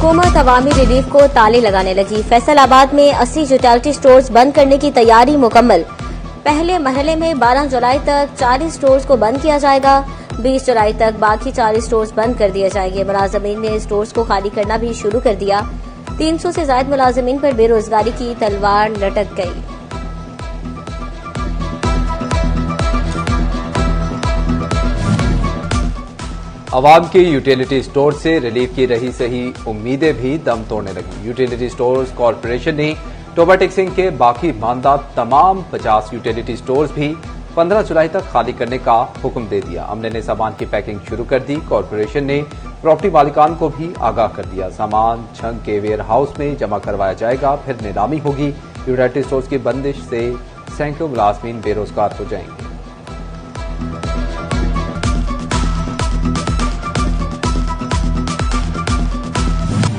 हुकूमत अवामी रिलीफ को ताले लगाने लगी। फैसलाबाद में 80 यूटिलिटी स्टोर्स बंद करने की तैयारी मुकम्मल। पहले मरहले में 12 जुलाई तक 40 स्टोर्स को बंद किया जाएगा। 20 जुलाई तक बाकी 40 स्टोर्स बंद कर दिए जाएंगे। मुलाजमीन ने स्टोर्स को खाली करना भी शुरू कर दिया। 300 से ज्यादा मुलाजमीन पर बेरोजगारी की तलवार लटक गई। अवाम की यूटिलिटी स्टोर से रिलीफ की रही सही उम्मीदें भी दम तोड़ने लगी। यूटिलिटी स्टोर्स कॉरपोरेशन ने टोबा टेक्सिंग के बाकी मानदा तमाम 50 यूटिलिटी स्टोर्स भी 15 जुलाई तक खाली करने का हुक्म दे दिया। अमले ने सामान की पैकिंग शुरू कर दी। कॉरपोरेशन ने प्रॉपर्टी मालिकान को भी आगाह कर दिया। सामान छंग के वेयर हाउस में जमा करवाया जाएगा, फिर नीलामी होगी। यूटिलिटी स्टोर्स की बंदिश से सैकड़ों मुलाजमीन बेरोजगार हो जाएंगे।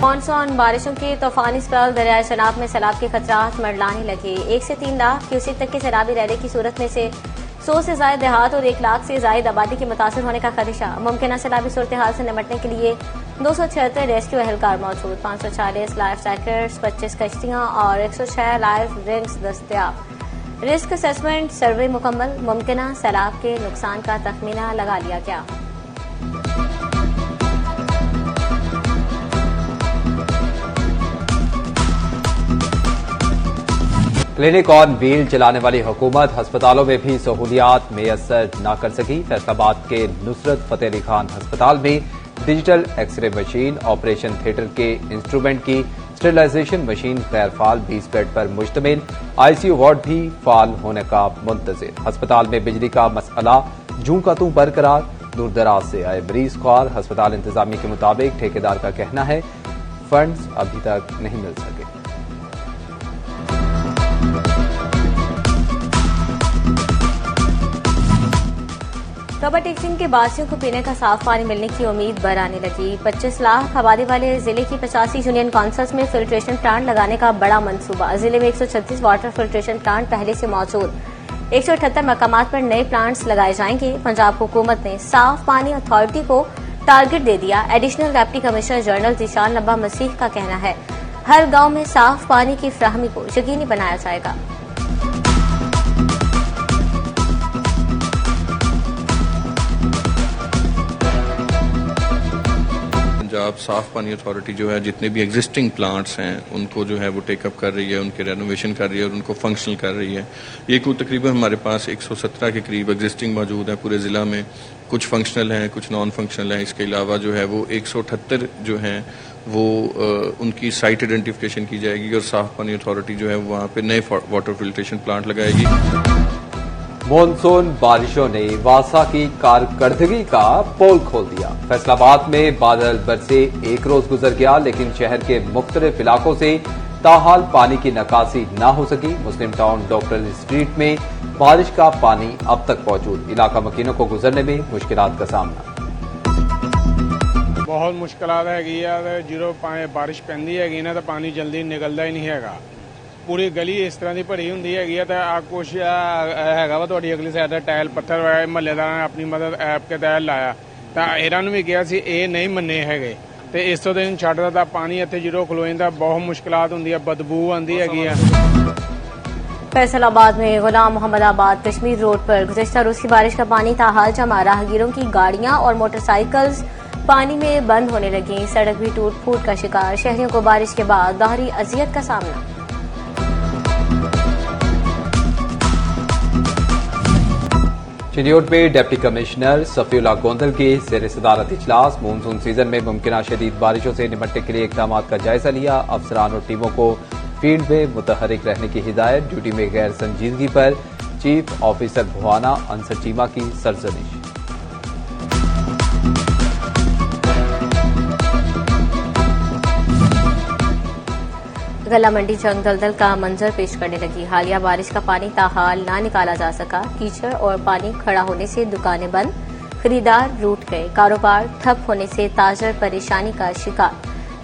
मानसून बारिशों की तूफानी स्पेल दरियाए चनाब में सैलाब के खतरात मंडलाने लगे। 1 से 3 लाख क्यूसेक तक के सैलाबी रहने की सूरत में से 100 से ज्यादा देहात और 1 लाख से ज्यादा आबादी के मुतासर होने का खदशा। मुमकिन सैलाबी सूरत हाल से निपटने के लिए 276 रेस्क्यू एहलकार मौजूद, 540 लाइफ जैकेट्स, 25 कश्तियां और 106 लाइफ रिंग्स दस्तयाब। रिस्क असेसमेंट सर्वे मुकम्मल। मुमकिन सैलाब के नुकसान का तखमीना लगा लिया गया। क्लिनिक ऑन व्हील चलाने वाली हुकूमत अस्पतालों में भी सहूलियात मैसर न कर सकी। फैसलाबाद के नुसरत फतेह अली खान अस्पताल में digital X-ray machine, operation theatre के इंस्ट्रूमेंट की स्टेरिलाइजेशन मशीन गैर फाल, 20 बेड पर मुश्तमिल आईसीयू वार्ड भी फाल होने का मुंतजिर। अस्पताल में बिजली का मसला जूं का तूं बरकरार। दूर दराज से आए मरीज ख्वार। अस्पताल इंतजामिया के मुताबिक ठेकेदार का कहना है फंड्स अभी तक नहीं मिल सके। टोबा टेक्सिंग के बासियों को पीने का साफ पानी मिलने की उम्मीद बढ़ाने लगी। 25 लाख आबादी वाले जिले की 85 यूनियन काउंसिल्स में फिल्ट्रेशन प्लांट लगाने का बड़ा मंसूबा। जिले में 136 वाटर फिल्ट्रेशन प्लांट पहले से मौजूद। 178 मकामात पर नए प्लांट्स लगाए जाएंगे। पंजाब हुकूमत ने साफ पानी अथॉरिटी को टारगेट दे दिया। Additional deputy commissioner general Zeeshan Nabba Masih का कहना है हर गांव में साफ पानी की फ्राहमी को यकीनी बनाया जाएगा। पंजाब साफ पानी अथॉरिटी जो है जितने भी एग्जिस्टिंग प्लांट्स हैं उनको जो है वो टेकअप कर रही है, उनके रेनोवेशन कर रही है और उनको फंक्शनल कर रही है। ये कुल तकरीबन हमारे पास 117 के करीब एग्जिस्टिंग मौजूद है पूरे ज़िला में। कुछ फंक्शनल हैं, कुछ नॉन फंक्शनल हैं। इसके अलावा जो है वो 178 जो हैं वो उनकी साइट आइडेंटिफिकेशन की जाएगी और साफ पानी अथॉरिटी जो है वहाँ पे नए वाटर फिल्ट्रेशन प्लांट लगाएगी। मॉनसून बारिशों ने वासा की कारकर्दगी का पोल खोल दिया। फैसलाबाद में बादल बरसे 1 रोज गुजर गया, लेकिन शहर के मुख्तलिफ इलाकों से ताहाल पानी की निकासी न हो सकी। मुस्लिम टाउन डॉक्टर स्ट्रीट में बारिश का पानी अब तक मौजूद। इलाका मकीनों को गुजरने में मुश्किलात का सामना। बहुत मुश्किलात है। जो बारिश पैंदी है ना तो पानी जल्दी निकलता ही नहीं है। पूरी गली इस तरह की भरी होंगी है तो कुछ है वा तुहाडी अगली साइड टाइल पत्थर वगैरह महल्लेदार ने अपनी मदद ऐप के तहत लाया तो इन्होंने भी कहा सी ये नहीं मन्ने है तो इस तो दिन छड्डदा पानी इत्थे जो खलो जांदा बहुत मुश्किलात होंदी है, बदबू आंदी है। फैसलाबाद में गुलाम मोहम्मदाबाद कश्मीर रोड पर गुज़श्ता रोज की बारिश का पानी ताहाल जमा। राहगीरों की गाड़ियां और मोटरसाइकिल्स पानी में बंद होने लगी। सड़क भी टूट फूट का शिकार। शहरियों को बारिश के बाद दोहरी अजियत का सामना। चिन्योट में डिप्टी कमिश्नर सफीउल्ला गोंदल के ज़ेर सदारत इजलास। मानसून सीजन में मुमकिन शदीद बारिशों से निपटने के लिए इकदाम का जायजा लिया। अफसरान और टीमों को फील्ड में मुतहरिक रहने की हिदायत। ड्यूटी में गैर संजीदगी पर चीफ ऑफिसर भुआना अंसर चीमा की सरजनिश। गला मंडी जंग दलदल का मंजर पेश करने लगी। हालिया बारिश का पानी ताहाल ना निकाला जा सका। कीचड़ और पानी खड़ा होने से दुकानें बंद, खरीदार रूठ गए। कारोबार ठप होने से ताजर परेशानी का शिकार।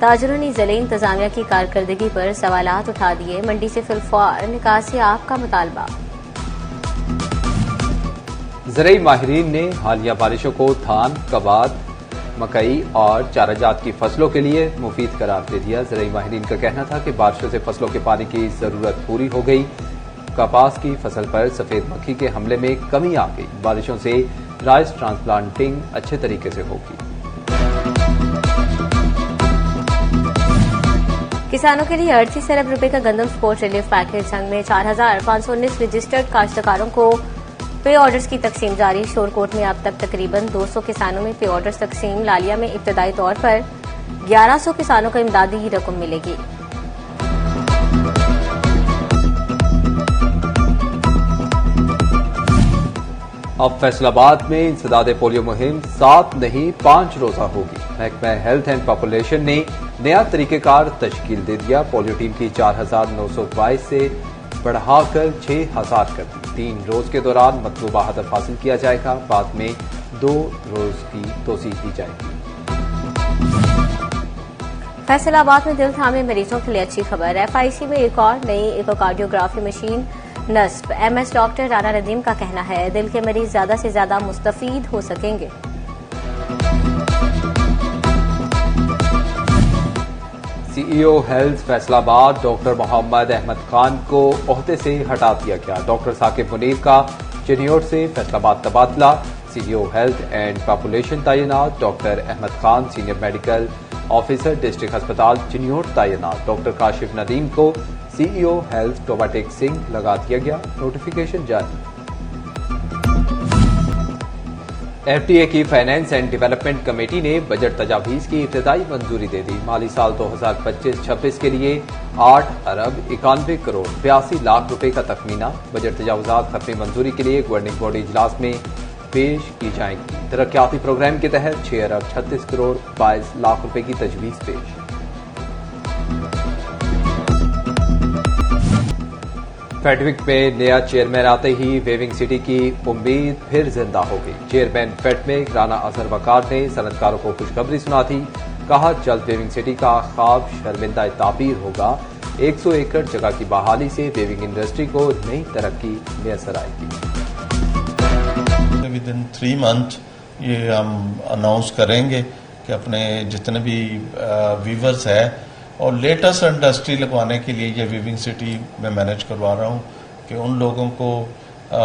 ताजरों ने जिले इंतजामिया की कारकर्दगी पर सवालात उठा दिए। मंडी से फिलफौर निकासी आप का मुतालबा। ज़रई माहिरीन ने हालिया बारिशों को धान, कबाद, मकई और चाराजात की फसलों के लिए मुफीद करार दे दिया। ज़राई माहिरीन का कहना था कि बारिशों से फसलों के पानी की जरूरत पूरी हो गई। कपास की फसल पर सफेद मक्खी के हमले में कमी आ गई। बारिशों से राइस ट्रांसप्लांटिंग अच्छे तरीके से होगी। किसानों के लिए 38 अरब रुपए का गंदम सपोर्ट रिलीफ पैकेज। संघ में 4,519 रजिस्टर्ड काश्तकारों को पे ऑर्डर्स की तकसीम जारी। शोरकोट में अब तक तकरीबन 200 किसानों में पे ऑर्डर्स तकसीम। लालिया में इब्तदाई तौर पर 1100 किसानों को इमदादी रकम मिलेगी। अब फैसलाबाद में इंसदाद पोलियो मुहिम 7 नहीं 5 रोजा होगी। महकमा हेल्थ एंड पॉपुलेशन ने नया तरीकेकार तश्कील दे दिया। पोलियो टीम की 4,922 से बढ़ाकर 6,000 कर दी। 3 रोज के दौरान मतलूबा हदफ हासिल किया जाएगा। बाद में 2 रोज की तोसी दी जाएगी। फैसलाबाद में दिल थामे मरीजों के लिए अच्छी खबर। एफआईसी में एक और नई इकोकार्डियोग्राफी मशीन नस्ब। एमएस डॉक्टर राना नदीम का कहना है दिल के मरीज ज्यादा से ज्यादा मुस्तफीद हो सकेंगे। CEO health Faisalabad doctor Mohammad Ahmad Khan को ओहदे से हटा दिया गया। डॉक्टर साकिब मुनीर का चिन्योट से फैसलाबाद तबादला। सीईओ हेल्थ एंड पॉपुलेशन तैनात। Doctor Ahmad Khan senior medical officer district अस्पताल चिन्योट तैनात। डॉक्टर काशिफ नदीम को सीईओ हेल्थ टोबाटेक सिंह लगा दिया गया। नोटिफिकेशन जारी। एफडीए की फाइनेंस एंड डेवलपमेंट कमेटी ने बजट तजावीज की इब्तदाई मंजूरी दे दी। माली साल 2025-26 के लिए 8 अरब 91 करोड़ 82 लाख रुपए का तखमीना। बजट तजावुजात खत्मी मंजूरी के लिए गवर्निंग बॉडी इजलास में पेश की जाएंगी। तरक्याती प्रोग्राम के तहत 6 अरब 36 करोड़ 22 लाख रुपए की तजवीज पेश। फेडविक में नया चेयरमैन आते ही वेविंग सिटी की उम्मीद फिर जिंदा हो गई। चेयरमैन फेड में राना अजहर वकार ने सनतकारों को खुशखबरी सुना थी। कहा जल्द वेविंग सिटी का ख्वाब शर्मिंदा ताबीर होगा। 100 एकड़ जगह की बहाली से वेविंग इंडस्ट्री को नई तरक्की मैसर आएगी। विद इन 3 मंथ ये हम अनाउंस करेंगे कि अपने जितने भी वीवर्स है और लेटेस्ट इंडस्ट्री लगवाने के लिए ये वीविंग सिटी में मैनेज करवा रहा हूँ कि उन लोगों को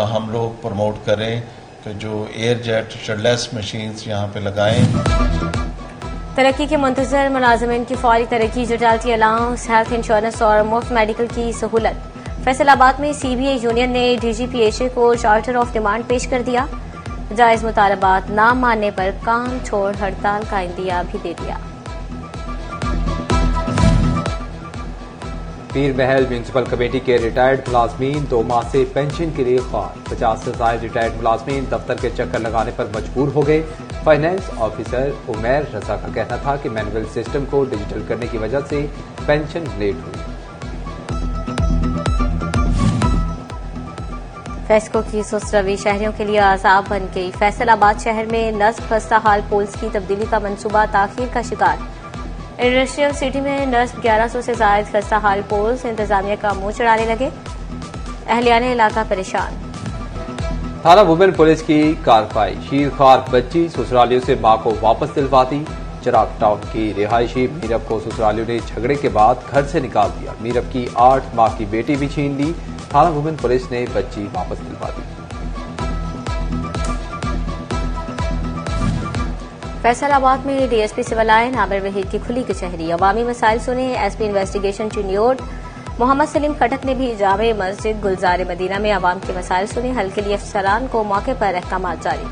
हम लोग प्रमोट करें कि जो एयर जेट शेडलेस मशीन्स यहाँ पे लगाएं। तरक्की के मुंतजर मुलाजमीन की फौरी तरक्की, जटालिटी अलाउंस, हेल्थ इंश्योरेंस और मुफ्त मेडिकल की सहूलत। फैसलाबाद में सीबीआई यूनियन ने डीजीपीएचए को चार्टर ऑफ डिमांड पेश कर दिया। जायज मुतालबात न मानने पर काम छोड़ हड़ताल का इंदिया भी दे दिया। पीर महल म्यूनसिपल कमेटी के रिटायर्ड मुलाजमीन 2 माह से पेंशन के लिए ख्वार। 50 से ज्यादा रिटायर्ड मुलाजमीन दफ्तर के चक्कर लगाने पर मजबूर हो गए। फाइनेंस ऑफिसर उमैर रजा का कहना था कि मैनुअल सिस्टम को डिजिटल करने की वजह से पेंशन लेट हुई। फेस्को की सुस्त रवि शहरियों के लिए आजाब बन गई। फैसलाबाद शहर में नस्ब खस्ता हाल पोल्स की तब्दीली का मंसूबा ताखीर का शिकार। इंडस्ट्रियल सिटी में नस्ब 1100 से ज्यादा खस्ता हाल पोल्स इंतजामिया का मुंह चढ़ाने लगे। अहलियाने इलाका परेशान। थाना वुमेन पुलिस की कार्रवाई। शीरख्वार बच्ची ससुरालियों से मां को वापस दिलवाती। चिराग टाउन की रिहायशी मीरब को ससुरालियों ने झगड़े के बाद घर से निकाल दिया। मीरब की 8 माह की बेटी भी छीन ली। थाना वुमेन पुलिस ने बच्ची वापस दिलवा दी। फैसलाबाद में डीएसपी सिविल लाइन आबिर वहीद की खुली कचहरी। अवामी मसाइल सुने। एसपी इन्वेस्टिगेशन चिन्योट मोहम्मद सलीम खटक ने भी जामे मस्जिद गुलजार मदीना में अवाम के मसाइल सुने। हल के लिए अफसरान को मौके पर अहकामात जारी।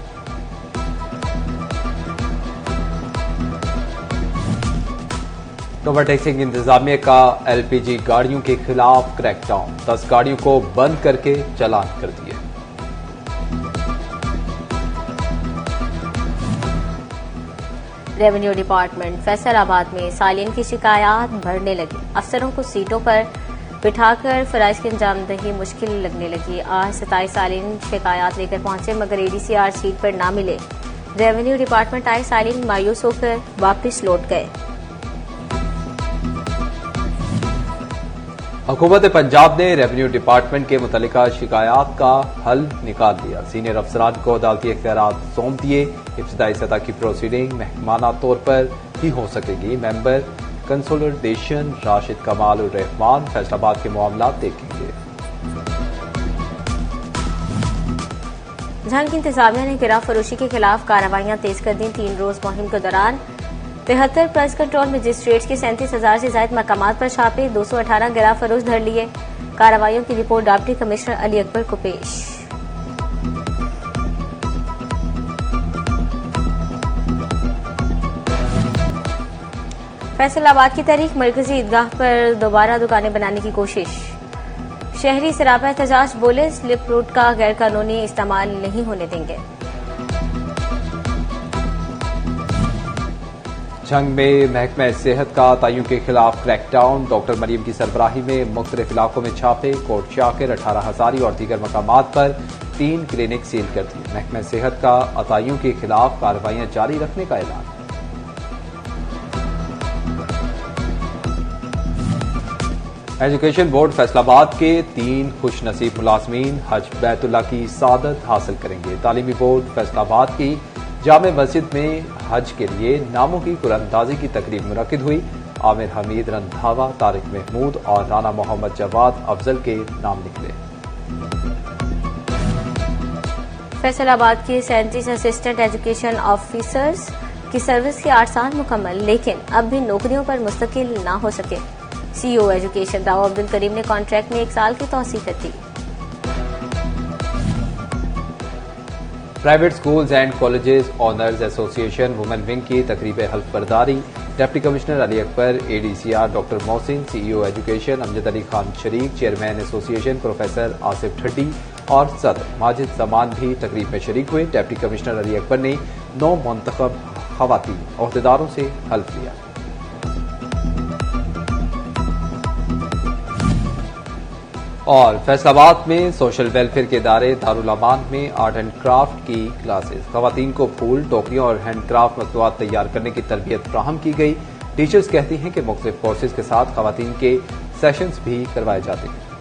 ओवरटेक्सिंग इंतजामिया का एलपीजी गाड़ियों के खिलाफ क्रैकडाउन। 10 गाड़ियों को बंद करके चालान कर दिए। रेवेन्यू डिपार्टमेंट फैसलाबाद में सालीन की शिकायत बढ़ने लगी। अफसरों को सीटों पर बिठाकर फराइज की अंजामदही मुश्किल लगने लगी। आज 27 सालीन शिकायत लेकर पहुंचे मगर एडीसीआर सीट पर ना मिले। रेवेन्यू डिपार्टमेंट आए सालीन मायूस होकर वापस लौट गए। हुकूमत पंजाब ने रेवेन्यू डिपार्टमेंट के मुतल्लिका शिकायत का हल निकाल दिया। सीनियर अफसरान को अदालती इख्तियारात सौंप दिए। इब्तदाई सतह की प्रोसीडिंग महकमाना तौर पर ही हो सकेगी। मेंबर कंसोलिडेशन राशिद कमाल उर रहमान फैसलाबाद के मामला देखेंगे। झंग इंतजामिया ने गिरा फरोशी के खिलाफ कार्रवाइयां तेज कर दी। 3 रोज मुहिम के दौरान 73 प्राइस कंट्रोल मजिस्ट्रेट्स के 37,000 से ज्यादा मकामात पर छापे, 218 गिरा फरोश धर लिए। कार्रवाइयों की report deputy commissioner Ali Akbar को पेश। फैसलाबाद की तारीख मरकजी ईदगाह पर दोबारा दुकानें बनाने की कोशिश। शहरी सरापा एहतजाज बोले स्लिप रोड का गैर कानूनी इस्तेमाल नहीं होने देंगे। जंग में महकमा सेहत का तायुन के खिलाफ क्रैकडाउन। डॉक्टर मरीम की सरबराही में मुख्तलिफ इलाकों में छापे। कोट शाकिर, 18 हजारी और दीगर मकामात पर 3 क्लिनिक सील कर दिए। महकमा सेहत का अतायुन के खिलाफ कार्रवाइयां जारी रखने का ऐलान। एजुकेशन बोर्ड फैसलाबाद के 3 खुशनसीब मुलाजमीन हज बैतुल्लाह की सादत हासिल करेंगे। तालीमी बोर्ड फैसलाबाद की जामे मस्जिद में हज के लिए नामों की कुरानंदाजी की तकरीब मुनक्किद हुई। आमिर हमीद रंधावा, तारिक महमूद और राना मोहम्मद जवाद अफजल के नाम निकले। फैसलाबाद के 37 असिस्टेंट एजुकेशन ऑफिसर्स की सर्विस के 8 साल मुकम्मल, लेकिन अब भी नौकरियों पर मुस्तकिल ना हो सके। सीईओ एजुकेशन दाऊ अब्दुल करीम ने कॉन्ट्रैक्ट में 1 साल की तौसीह कर दी। Private schools and colleges owners association women wing की तकरीब हल्फ बर्दारी। Deputy commissioner Ali Akbar, ADCR doctor Mohsin, CEO education Amjad Ali Khan शरीक, chairman association professor Asif Thaddi और सदर माजिद जमान भी तकरीब में शरीक हुए। डिप्टी कमिश्नर अली अकबर ने 9 मुंतखब खवातीन ओहदेदारों से हल्फ लिया। और फैसलाबाद में सोशल वेलफेयर के इदारे दारुल अमान में आर्ट एंड क्राफ्ट की क्लासेस। खवातीन को फूल, टोकरियों और हैंडक्राफ्ट मखलूआत तैयार करने की तरबियत फ्राहम की गई। टीचर्स कहती हैं कि मुख्तलिफ कोर्सेज के साथ खवातीन के सेशंस भी करवाए जाते हैं।